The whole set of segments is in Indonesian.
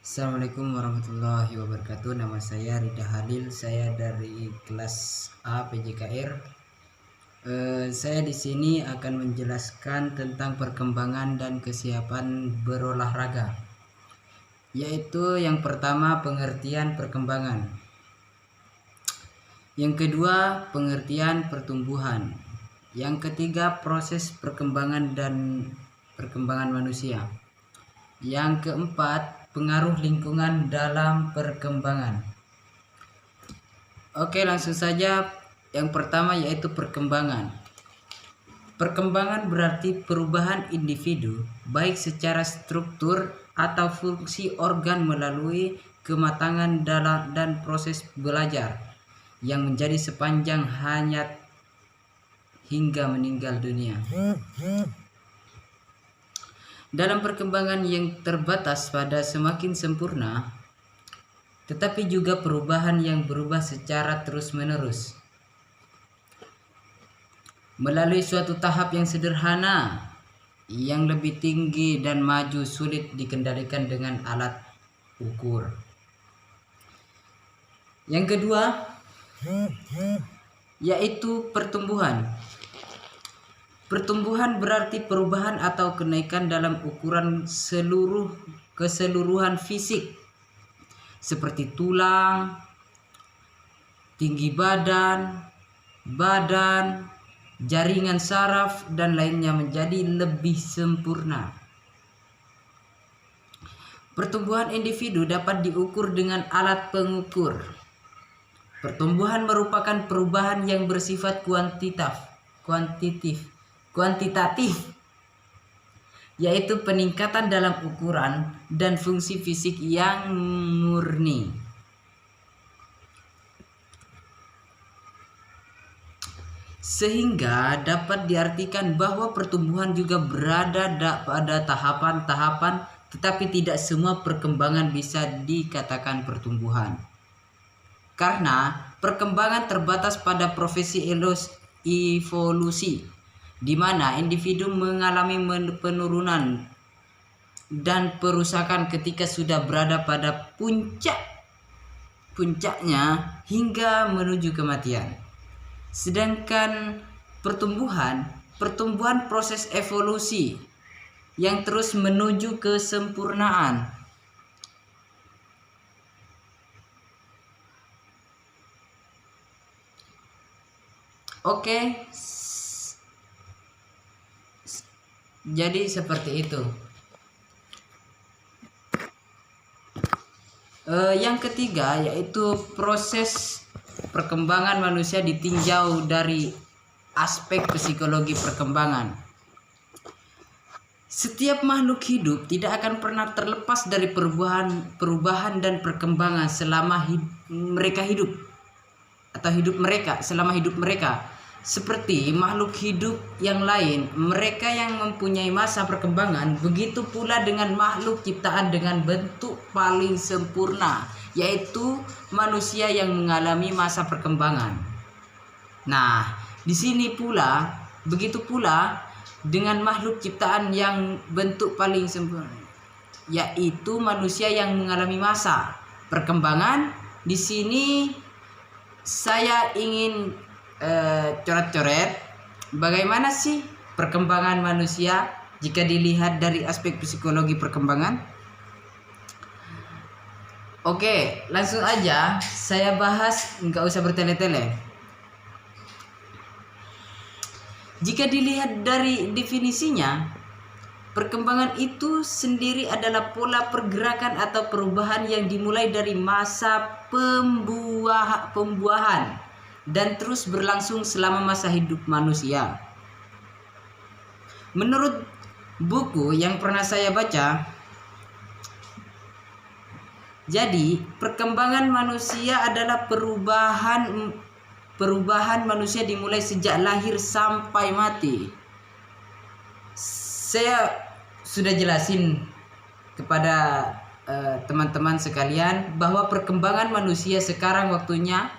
Assalamualaikum warahmatullahi wabarakatuh. Nama saya Rida Halil. Saya dari kelas A PJKR. Saya di sini akan menjelaskan tentang perkembangan dan kesiapan berolahraga. Yaitu yang pertama pengertian perkembangan. Yang kedua pengertian pertumbuhan. Yang ketiga proses perkembangan dan perkembangan manusia. Yang keempat pengaruh lingkungan dalam perkembangan. Oke, langsung saja. Yang pertama yaitu perkembangan. Perkembangan berarti perubahan individu baik secara struktur atau fungsi organ melalui kematangan dan proses belajar yang menjadi sepanjang hayat hingga meninggal dunia. Dalam perkembangan yang terbatas pada semakin sempurna, tetapi juga perubahan yang berubah secara terus-menerus. Melalui suatu tahap yang sederhana, yang lebih tinggi dan maju sulit dikendalikan dengan alat ukur. Yang kedua, yaitu pertumbuhan. Pertumbuhan berarti perubahan atau kenaikan dalam ukuran keseluruhan fisik seperti tulang, tinggi badan, jaringan saraf dan lainnya menjadi lebih sempurna. Pertumbuhan individu dapat diukur dengan alat pengukur. Pertumbuhan merupakan perubahan yang bersifat kuantitatif, yaitu peningkatan dalam ukuran dan fungsi fisik yang murni. Sehingga dapat diartikan bahwa pertumbuhan juga berada pada tahapan-tahapan, tetapi tidak semua perkembangan bisa dikatakan pertumbuhan. Karena perkembangan terbatas pada profesi evolusi, di mana individu mengalami penurunan dan perusakan ketika sudah berada pada puncaknya hingga menuju kematian. Sedangkan pertumbuhan proses evolusi yang terus menuju kesempurnaan. Oke, jadi seperti itu. Yang ketiga yaitu proses perkembangan manusia ditinjau dari aspek psikologi perkembangan. Setiap makhluk hidup tidak akan pernah terlepas dari perubahan dan perkembangan selama mereka hidup selama hidup mereka. Seperti makhluk hidup yang lain, mereka yang mempunyai masa perkembangan, begitu pula dengan makhluk ciptaan dengan bentuk paling sempurna, yaitu manusia yang mengalami masa perkembangan. Nah, di sini pula, begitu pula dengan makhluk ciptaan yang bentuk paling sempurna, yaitu manusia yang mengalami masa perkembangan. Di sini saya ingin coret-coret bagaimana sih perkembangan manusia jika dilihat dari aspek psikologi perkembangan. Oke, langsung aja saya bahas, nggak usah bertele-tele. Jika dilihat dari definisinya, perkembangan itu sendiri adalah pola pergerakan atau perubahan yang dimulai dari masa pembuahan dan terus berlangsung selama masa hidup manusia. Menurut buku yang pernah saya baca, jadi perkembangan manusia adalah perubahan manusia dimulai sejak lahir sampai mati. Saya sudah jelasin kepada teman-teman sekalian bahwa perkembangan manusia sekarang waktunya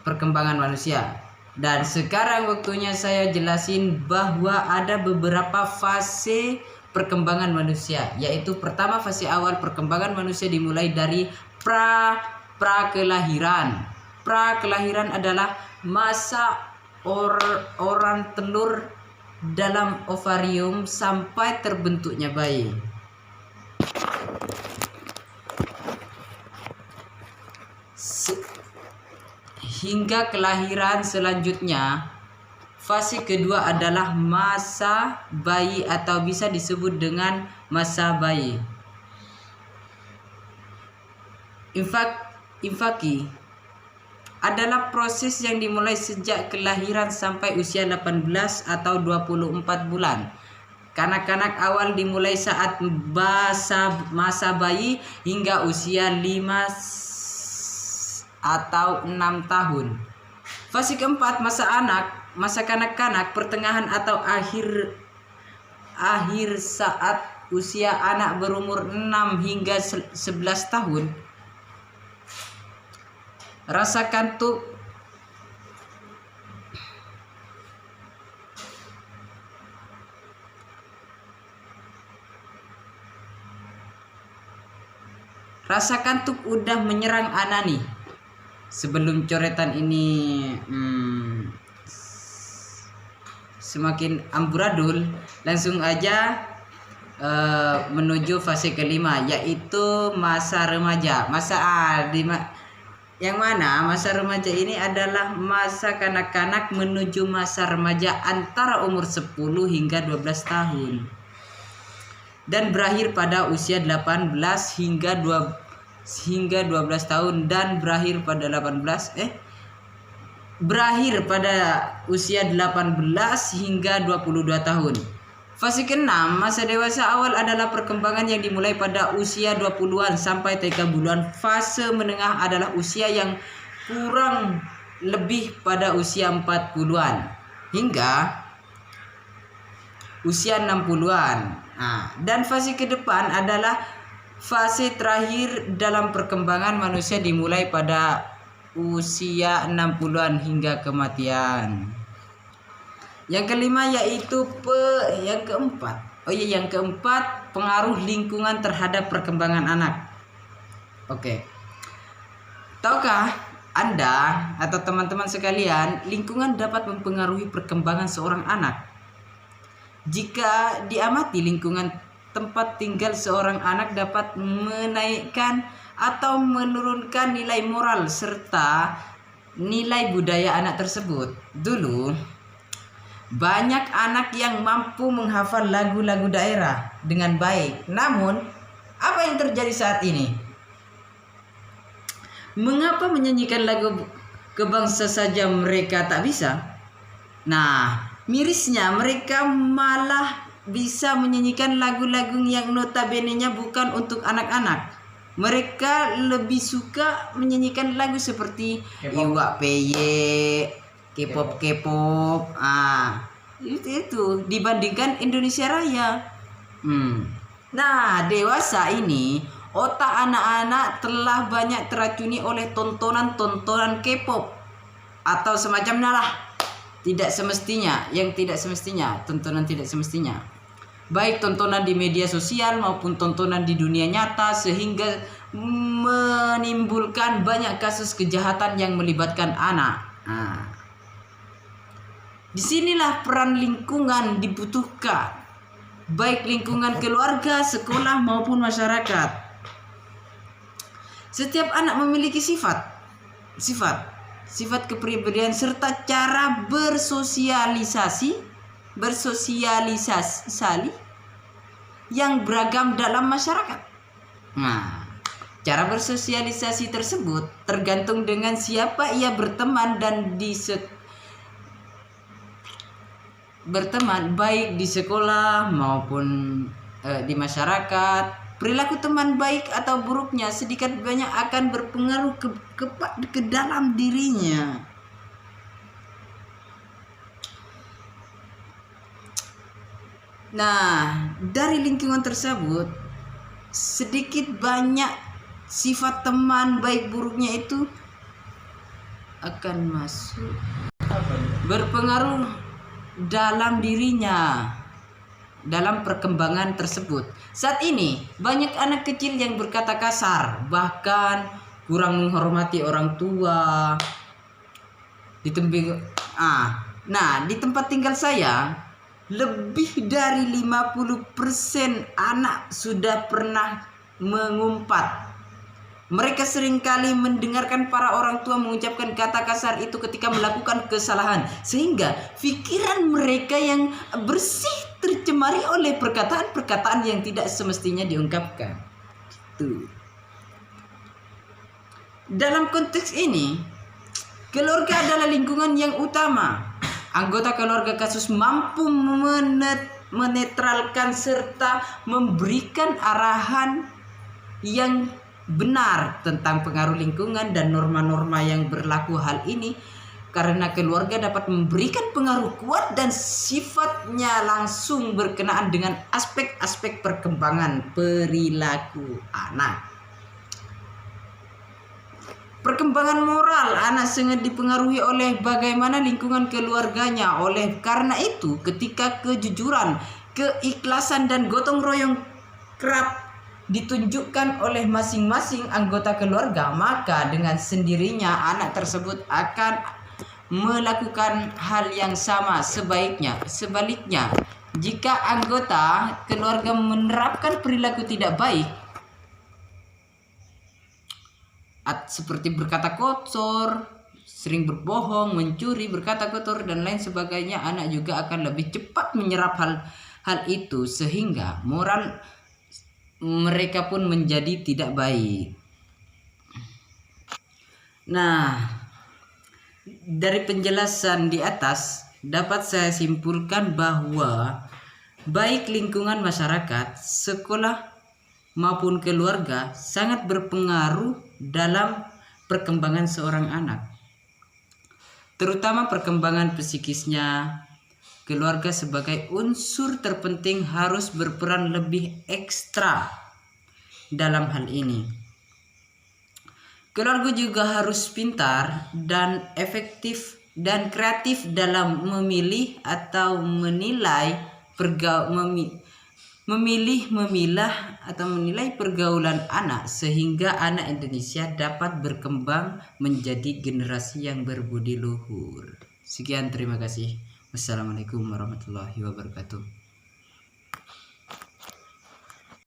perkembangan manusia, dan sekarang waktunya saya jelasin bahwa ada beberapa fase perkembangan manusia, yaitu pertama fase awal perkembangan manusia dimulai dari prakelahiran. Prakelahiran adalah masa orang telur dalam ovarium sampai terbentuknya bayi. Hingga kelahiran selanjutnya. Fase kedua adalah masa bayi atau bisa disebut dengan masa bayi. Infaki adalah proses yang dimulai sejak kelahiran sampai usia 18 atau 24 bulan. Kanak-kanak awal dimulai saat masa bayi hingga usia 5 atau 6 tahun. Fase keempat masa kanak-kanak pertengahan atau akhir saat usia anak berumur 6 hingga 11 tahun. Rasa kantuk udah menyerang anak nih. Sebelum coretan ini semakin amburadul, langsung aja menuju fase kelima, yaitu masa remaja. Yang mana masa remaja ini adalah masa kanak-kanak menuju masa remaja antara umur 10 hingga 12 tahun. Dan berakhir pada usia 18 hingga 12 tahun dan berakhir pada usia 18 hingga 22 tahun. Fase ke-6, masa dewasa awal adalah perkembangan yang dimulai pada usia 20-an sampai 30-an. Fase menengah adalah usia yang kurang lebih pada usia 40-an hingga usia 60-an. Dan fase ke depan adalah fase terakhir dalam perkembangan manusia dimulai pada usia 60-an hingga kematian. Yang kelima yaitu yang keempat pengaruh lingkungan terhadap perkembangan anak. Oke. Tahukah Anda atau teman-teman sekalian, lingkungan dapat mempengaruhi perkembangan seorang anak. Jika diamati lingkungan tempat tinggal seorang anak dapat menaikkan atau menurunkan nilai moral serta nilai budaya anak tersebut. Dulu banyak anak yang mampu menghafal lagu-lagu daerah dengan baik. Namun, apa yang terjadi saat ini? Mengapa menyanyikan lagu kebangsa saja mereka tak bisa? Nah, mirisnya mereka malah bisa menyanyikan lagu-lagu yang notabene-nya bukan untuk anak-anak. Mereka lebih suka menyanyikan lagu seperti Iwak Peye, K-pop, itu dibandingkan Indonesia Raya. Nah, dewasa ini otak anak-anak telah banyak teracuni oleh tontonan K-pop atau semacamnya lah. Tidak semestinya, tontonan tidak semestinya. Baik tontonan di media sosial maupun tontonan di dunia nyata, sehingga menimbulkan banyak kasus kejahatan yang melibatkan anak. Disinilah peran lingkungan dibutuhkan, baik lingkungan keluarga, sekolah maupun masyarakat. Setiap anak memiliki sifat kepribadian serta cara bersosialisasi yang beragam dalam masyarakat. Nah, cara bersosialisasi tersebut tergantung dengan siapa ia berteman dan berteman baik di sekolah maupun di masyarakat. Perilaku teman baik atau buruknya sedikit banyak akan berpengaruh ke dalam dirinya. Nah, dari lingkungan tersebut sedikit banyak sifat teman baik buruknya itu akan masuk berpengaruh dalam dirinya. dalam perkembangan tersebut. Saat ini banyak anak kecil yang berkata kasar, bahkan kurang menghormati orang tua. Di tempat tinggal saya, lebih dari 50% anak sudah pernah mengumpat. Mereka seringkali mendengarkan para orang tua mengucapkan kata kasar itu ketika melakukan kesalahan, sehingga pikiran mereka yang bersih tercemari oleh perkataan-perkataan yang tidak semestinya diungkapkan. Tuh. Dalam konteks ini, keluarga adalah lingkungan yang utama. Anggota keluarga kasus mampu menetralkan serta memberikan arahan yang benar tentang pengaruh lingkungan dan norma-norma yang berlaku. Hal ini karena keluarga dapat memberikan pengaruh kuat dan sifatnya langsung berkenaan dengan aspek-aspek perkembangan perilaku anak. Perkembangan moral anak sangat dipengaruhi oleh bagaimana lingkungan keluarganya. Oleh karena itu, ketika kejujuran, keikhlasan dan gotong royong kerap ditunjukkan oleh masing-masing anggota keluarga, maka dengan sendirinya anak tersebut akan melakukan hal yang sama. Sebaliknya, jika anggota keluarga menerapkan perilaku tidak baik seperti berkata kotor, sering berbohong, mencuri, berkata kotor dan lain sebagainya, anak juga akan lebih cepat menyerap hal itu, sehingga moral mereka pun menjadi tidak baik. Nah, dari penjelasan di atas dapat saya simpulkan bahwa baik lingkungan masyarakat, sekolah maupun keluarga sangat berpengaruh dalam perkembangan seorang anak, terutama perkembangan psikisnya. Keluarga sebagai unsur terpenting harus berperan lebih ekstra dalam hal ini. Keluarga juga harus pintar dan efektif dan kreatif dalam memilih atau menilai memilah atau menilai pergaulan anak, sehingga anak Indonesia dapat berkembang menjadi generasi yang berbudi luhur. Sekian, terima kasih. Wassalamualaikum warahmatullahi wabarakatuh.